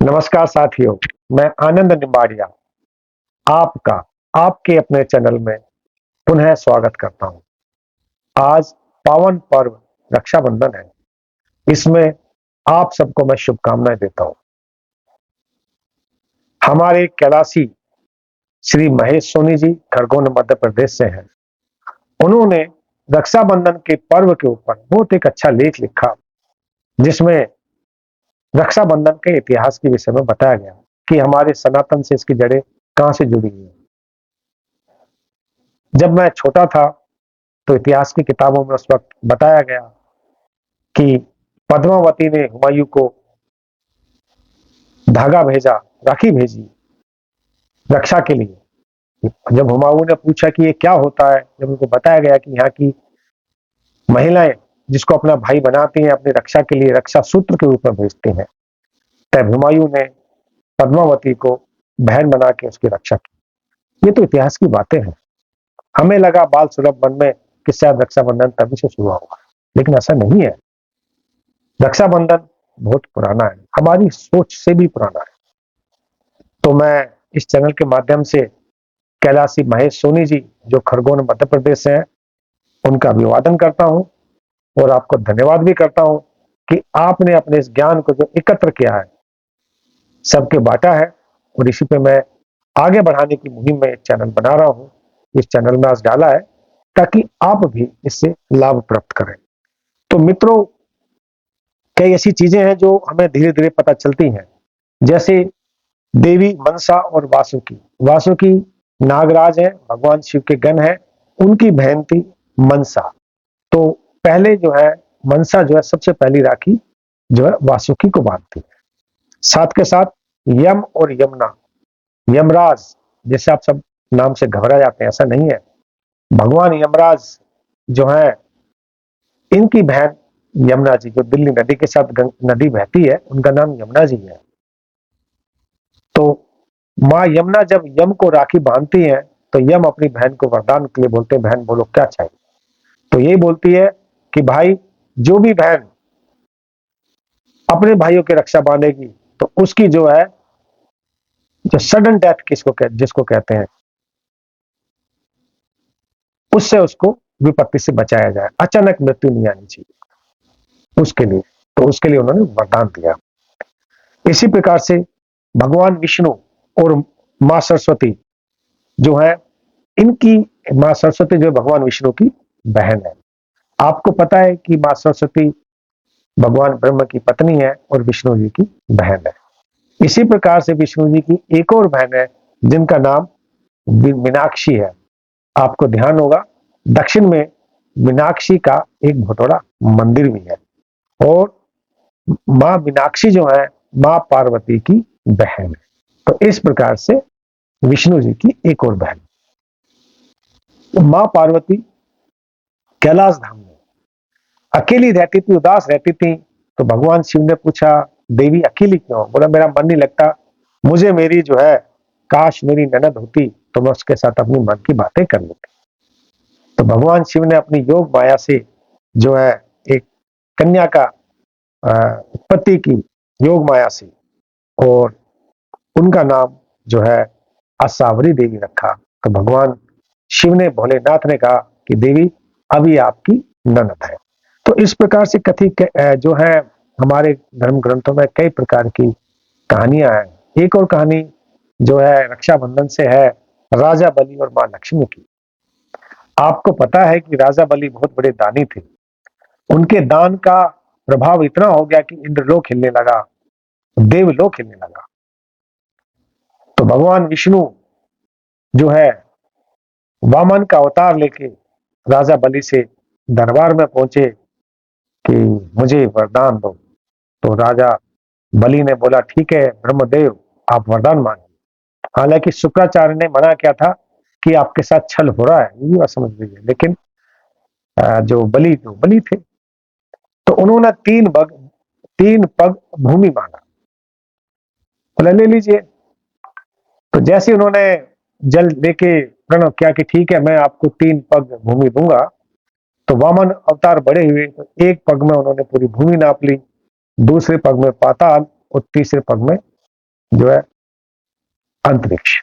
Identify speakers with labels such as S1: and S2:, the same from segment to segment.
S1: नमस्कार साथियों, मैं आनंद निम्बाड़िया आपका आपके अपने चैनल में पुनः स्वागत करता हूं। आज पावन पर्व रक्षाबंधन है। इसमें आप सबको मैं शुभकामनाएं देता हूं। हमारे कैलाशी श्री महेश सोनी जी खरगोन मध्य प्रदेश से हैं। उन्होंने रक्षाबंधन के पर्व के ऊपर बहुत एक अच्छा लेख लिखा, जिसमें रक्षाबंधन के इतिहास के विषय में बताया गया कि हमारे सनातन से इसकी जड़ें कहां से जुड़ी हुई हैं। जब मैं छोटा था तो इतिहास की किताबों में उस वक्त बताया गया कि पद्मावती ने हुमायूं को धागा भेजा, राखी भेजी रक्षा के लिए। जब हुमायूं ने पूछा कि ये क्या होता है, जब उनको बताया गया कि यहाँ की महिलाएं जिसको अपना भाई बनाती हैं, अपनी रक्षा के लिए रक्षा सूत्र के रूप में भेजती हैं, तब हुमायूं ने पद्मावती को बहन बना के उसकी रक्षा की। ये तो इतिहास की बातें हैं। हमें लगा बाल सुलभ मन में कि शायद रक्षाबंधन तभी से शुरू हुआ, लेकिन ऐसा नहीं है। रक्षाबंधन बहुत पुराना है, हमारी सोच से भी पुराना है। तो मैं इस चैनल के माध्यम से कैलाशी महेश सोनी जी जो खरगोन मध्य प्रदेश से हैं, उनका अभिवादन करता हूं और आपको धन्यवाद भी करता हूं कि आपने अपने इस ज्ञान को जो एकत्र किया है, सबके बांटा है, और इसी पे मैं आगे बढ़ाने की मुहिम में एक चैनल बना रहा हूं। इस चैनल में आज डाला है ताकि आप भी इससे लाभ प्राप्त करें। तो मित्रों, कई ऐसी चीजें हैं जो हमें धीरे धीरे पता चलती हैं, जैसे देवी मनसा और वासुकी। वासुकी नागराज है, भगवान शिव के गण है, उनकी बहन थी मनसा। तो पहले जो है मनसा जो है सबसे पहली राखी जो है वासुकी को बांधती है। साथ के साथ यम और यमुना, यमराज, जैसे आप सब नाम से घबरा जाते हैं, ऐसा नहीं है। भगवान यमराज जो है, इनकी बहन यमुना जी, जो दिल्ली नदी के साथ नदी बहती है, उनका नाम यमुना जी है। तो माँ यमुना जब यम को राखी बांधती है तो यम अपनी बहन को वरदान के लिए बोलते हैं, बहन बोलो क्या चाहिए। तो यही बोलती है कि भाई, जो भी बहन अपने भाइयों की रक्षा बांधेगी तो उसकी जो है, जो सडन डेथ जिसको कहते हैं, उससे उसको विपत्ति से बचाया जाए, अचानक मृत्यु नहीं आनी चाहिए उसके लिए। तो उसके लिए उन्होंने वरदान दिया। इसी प्रकार से भगवान विष्णु और मां सरस्वती जो है, इनकी मां सरस्वती जो भगवान विष्णु की बहन है। आपको पता है कि मां सरस्वती भगवान ब्रह्म की पत्नी है और विष्णु जी की बहन है। इसी प्रकार से विष्णु जी की एक और बहन है जिनका नाम मीनाक्षी है। आपको ध्यान होगा, दक्षिण में मीनाक्षी का एक बहुत बड़ा मंदिर भी है, और मां मीनाक्षी जो है मां पार्वती की बहन है। तो इस प्रकार से विष्णु जी की एक और बहन। तो मां पार्वती कैलाश धाम में अकेली रहती थी, उदास रहती थी। तो भगवान शिव ने पूछा, देवी अकेली क्यों? बोला, मेरा मन नहीं लगता, मुझे मेरी जो है, काश मेरी ननद होती तो मैं उसके साथ अपनी मन की बातें कर लेती। तो भगवान शिव ने अपनी योग माया से जो है एक कन्या का उत्पत्ति की, योग माया से, और उनका नाम जो है असावरी देवी रखा। तो भगवान शिव ने, भोलेनाथ ने कहा कि देवी अभी आपकी ननद है। तो इस प्रकार से कथित जो है, हमारे धर्म ग्रंथों में कई प्रकार की कहानियां हैं। एक और कहानी जो है रक्षाबंधन से है, राजा बलि और मां लक्ष्मी की। आपको पता है कि राजा बलि बहुत बड़े दानी थे। उनके दान का प्रभाव इतना हो गया कि इंद्रलोक हिलने लगा, देवलोक हिलने लगा। तो भगवान विष्णु जो है वामन का अवतार लेके राजा बलि से दरबार में पहुंचे कि मुझे वरदान दो। तो राजा बलि ने बोला, ठीक है ब्रह्मदेव, आप वरदान मांगे। हालांकि शुक्राचार्य ने मना किया था कि आपके साथ छल हो रहा है, ये भी बात समझ लीजिए। लेकिन जो बलि थे, तो उन्होंने 3 पग भूमि मांगा। बोला ले लीजिए। तो जैसे उन्होंने जल लेके प्रण किया कि ठीक है, मैं आपको 3 पग भूमि दूंगा, तो वामन अवतार बड़े हुए। तो एक पग में उन्होंने पूरी भूमि नाप ली, दूसरे पग में पाताल, और तीसरे पग में जो है अंतरिक्ष।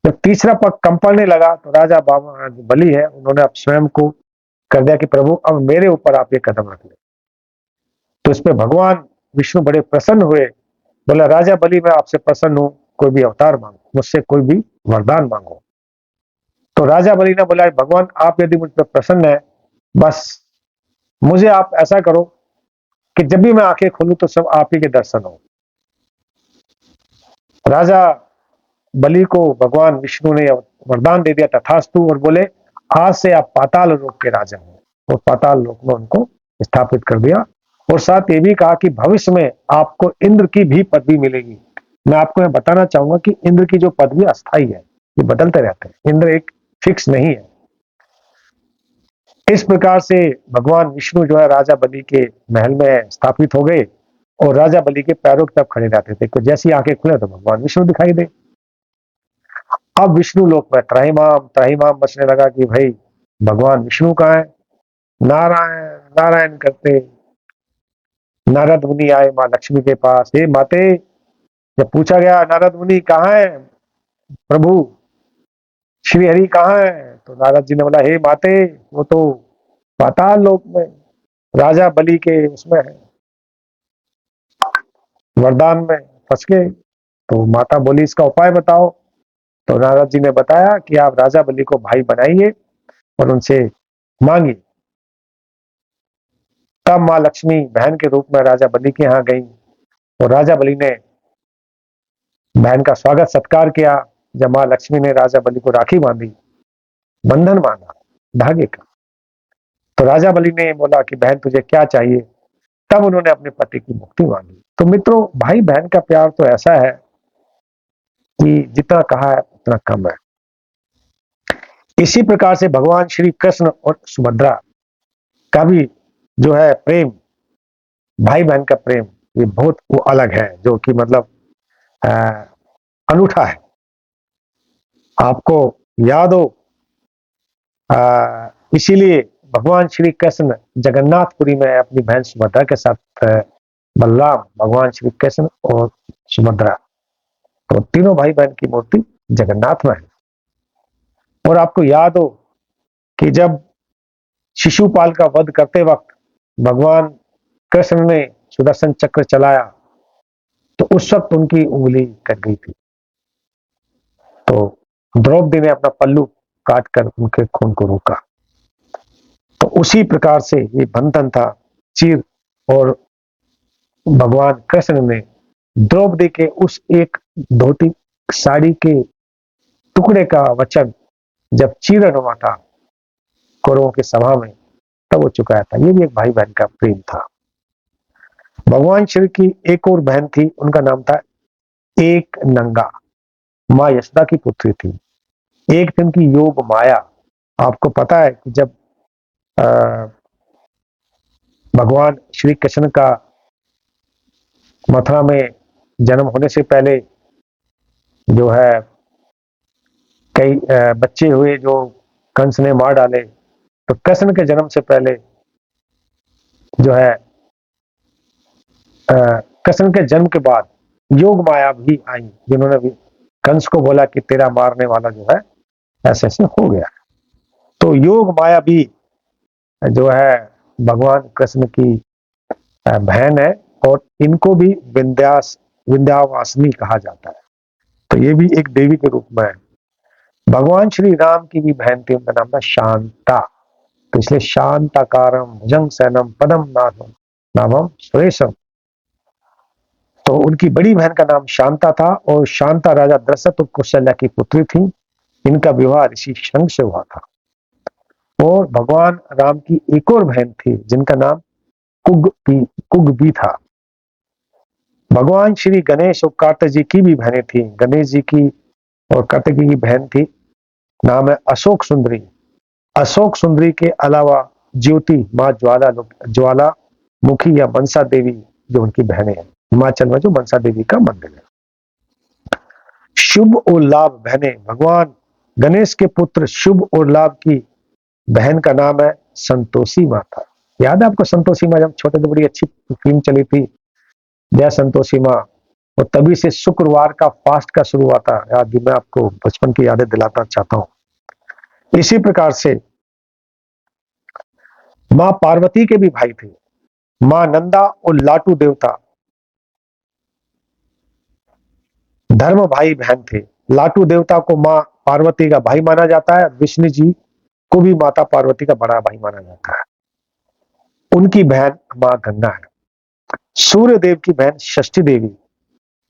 S1: जब तीसरा पग कंपने लगा तो राजा बलि है उन्होंने अब स्वयं को कर दिया कि प्रभु अब मेरे ऊपर आप ये कदम रख ले। तो इसमें भगवान विष्णु बड़े प्रसन्न हुए, बोला राजा बलि मैं आपसे प्रसन्न हूं, कोई भी अवतार मांगो, मुझसे कोई भी वरदान मांगो। तो राजा बलि ने बोला भगवान आप यदि मुझ पर प्रसन्न है, बस मुझे आप ऐसा करो कि जब भी मैं आंखें खोलूं तो सब आप ही के दर्शन हो। राजा बलि को भगवान विष्णु ने वरदान दे दिया तथास्तु, और बोले आज से आप पाताल लोक के राजा हो, और पाताल लोक में उनको स्थापित कर दिया। और साथ ये भी कहा कि भविष्य में आपको इंद्र की भी पदवी मिलेगी। मैं आपको यह बताना चाहूंगा कि इंद्र की जो पदवी अस्थाई है, ये बदलते रहते हैं, इंद्र एक फिक्स नहीं है। इस प्रकार से भगवान विष्णु जो है राजा बलि के महल में स्थापित हो गए, और राजा बलि के पैरों की तरफ खड़े रहते थे, तो जैसी आंखें खुले तो भगवान विष्णु दिखाई दे। अब विष्णु लोक में त्राहिमाम त्राहिमाम बचने लगा कि भाई भगवान विष्णु कहाँ है। नारायण नारायण करते नारद मुनि आए माँ लक्ष्मी के पास। हे माते, जब पूछा गया नारद मुनि कहाँ है प्रभु, श्री हरि कहाँ है, तो नारद जी ने बोला हे माते वो तो पाताल लोक में राजा बलि के उसमें है, वरदान में फंस गए। तो माता बोली इसका उपाय बताओ। तो नारद जी ने बताया कि आप राजा बलि को भाई बनाइए और उनसे मांगिए। तब माँ लक्ष्मी बहन के रूप में राजा बलि के यहाँ गई, और राजा बलि ने बहन का स्वागत सत्कार किया। जब माँ लक्ष्मी ने राजा बलि को राखी बांधी, बंधन बांधा धागे का, तो राजा बलि ने बोला कि बहन तुझे क्या चाहिए। तब उन्होंने अपने पति की मुक्ति मांगी। तो मित्रों, भाई बहन का प्यार तो ऐसा है कि जितना कहा है उतना कम है। इसी प्रकार से भगवान श्री कृष्ण और सुभद्रा का भी जो है प्रेम, भाई बहन का प्रेम, ये बहुत वो अलग है, जो कि मतलब अनूठा है। आपको याद हो, इसीलिए भगवान श्री कृष्ण जगन्नाथपुरी में अपनी बहन सुभद्रा के साथ बलराम, भगवान श्री कृष्ण और सुभद्रा, तो तीनों भाई बहन की मूर्ति जगन्नाथ में है। और आपको याद हो कि जब शिशुपाल का वध करते वक्त भगवान कृष्ण ने सुदर्शन चक्र चलाया, तो उस वक्त उनकी उंगली कट गई थी, तो द्रौपदी ने अपना पल्लू काटकर उनके खून को रोका। तो उसी प्रकार से ये बंधन था चीर, और भगवान कृष्ण ने द्रौपदी के उस एक धोती साड़ी के टुकड़े का वचन जब चीरन हुआ था कौरवों की सभा में, तब वो चुकाया था। ये भी एक भाई बहन का प्रेम था। भगवान श्री की एक और बहन थी, उनका नाम था एक नंगा, माँ यशोदा की पुत्री थी। एक दिन की योग माया। आपको पता है कि जब भगवान श्री कृष्ण का मथुरा में जन्म होने से पहले जो है कई बच्चे हुए जो कंस ने मार डाले, तो कृष्ण के जन्म से पहले जो है कृष्ण के जन्म के बाद योग माया भी आई, जिन्होंने भी कंस को बोला कि तेरा मारने वाला जो है ऐसे ऐसे हो गया। तो योग माया भी जो है भगवान कृष्ण की बहन है, और इनको भी विंध्यावासिनी कहा जाता है। तो ये भी एक देवी के रूप में है। भगवान श्री राम की भी बहन थी, उनका नाम था शांता। तो इसलिए शांताकारम भुजंग सैनम पदम नाथम नामम सुरेशम। तो उनकी बड़ी बहन का नाम शांता था, और शांता राजा दशरथ और कौशल्या की पुत्री थी। इनका विवाह ऋषि शंख से हुआ था। और भगवान राम की एक और बहन थी जिनका नाम कुग भी था। भगवान श्री गणेश और कार्तिक जी की भी बहनें थी। गणेश जी की और कार्तिक जी की बहन थी, नाम है अशोक सुंदरी। अशोक सुंदरी के अलावा ज्योति, माँ ज्वाला मुखी या मनसा देवी जो उनकी बहनें हैं। हिमाचल में जो मनसा देवी का मंदिर है। शुभ और लाभ बहनें, भगवान गणेश के पुत्र शुभ और लाभ की बहन का नाम है संतोषी माता। याद है आपको संतोषी माँ? जब छोटे तो बड़ी अच्छी फिल्म चली थी जय संतोषी माँ, और तभी से शुक्रवार का फास्ट का शुरू हुआ था। याद मैं आपको बचपन की यादें दिलाना चाहता हूं। इसी प्रकार से मां पार्वती के भी भाई थे। मां नंदा और लाटू देवता धर्म भाई बहन थे। लाटू देवता को मां पार्वती का भाई माना जाता है। विष्णु जी को भी माता पार्वती का बड़ा भाई माना जाता है। उनकी बहन मां गंगा है। सूर्य देव की बहन षष्ठी देवी,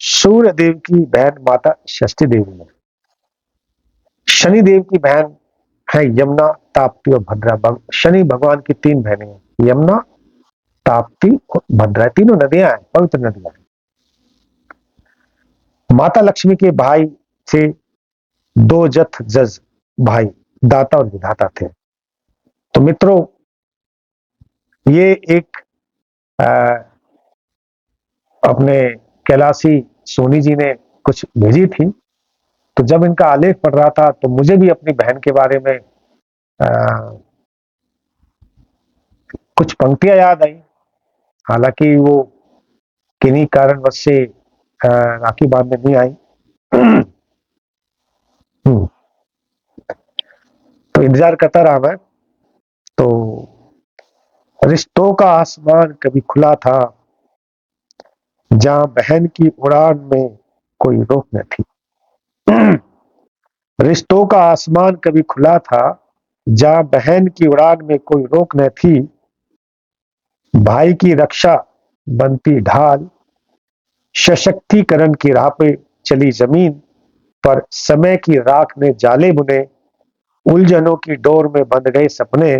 S1: सूर्य देव की बहन माता षष्ठी देवी है। शनि देव की बहन है यमुना, ताप्ती और भद्रा। शनि भगवान की तीन बहनें हैं, यमुना, ताप्ती और भद्रा। तीनों नदियां हैं, पवित्र नदियां हैं। माता लक्ष्मी के भाई थे दो जथ जज भाई, दाता और विधाता थे। तो मित्रों, ये एक आ, अपने कैलाशी सोनी जी ने कुछ भेजी थी। तो जब इनका आलेख पढ़ रहा था तो मुझे भी अपनी बहन के बारे में कुछ पंक्तियां याद आई। हालांकि वो किन्हीं कारणवश से राखी बांधने नहीं आई। तो इंतजार करता रहा मैं। तो रिश्तों का आसमान कभी खुला था, जहां बहन की उड़ान में कोई रोक न थी। रिश्तों का आसमान कभी खुला था, जहां बहन की उड़ान में कोई रोक न थी। भाई की रक्षा बनती ढाल, सशक्तिकरण की राह पे चली जमीन। पर समय की राख ने जाले बुने, उलझनों की डोर में बंध गए सपने।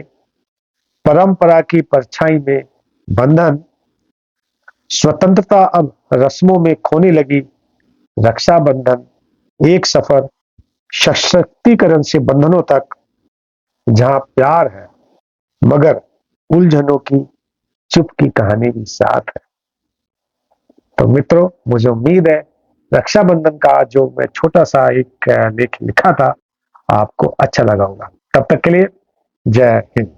S1: परंपरा की परछाई में बंधन, स्वतंत्रता अब रस्मों में खोने लगी। रक्षाबंधन एक सफर सशक्तिकरण से बंधनों तक, जहां प्यार है मगर उलझनों की चुप की कहानी भी साथ है। तो मित्रों, मुझे उम्मीद है रक्षाबंधन का जो मैं छोटा सा एक लेख लिखा था आपको अच्छा लगा होगा। तब तक के लिए जय हिंद।